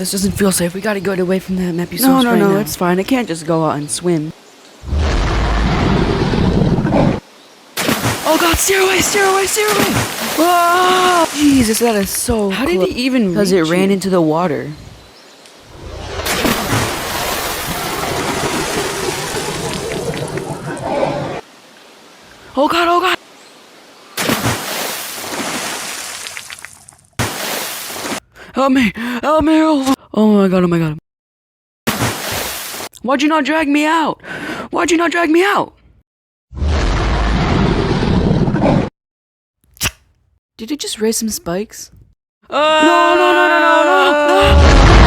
This doesn't feel safe. We gotta get away from that Mapusaurus No, right now. it's fine. I can't just go out and swim. Oh god, steer away, steer away, steer away! Oh, Jesus, that is so How did he even Because it reach ran you? into the water. Oh god, oh god! Help me! Help me! Oh my god, oh my god. Why'd you not drag me out? Why'd you not drag me out? Did it just raise some spikes? No, no, no, no, no, no!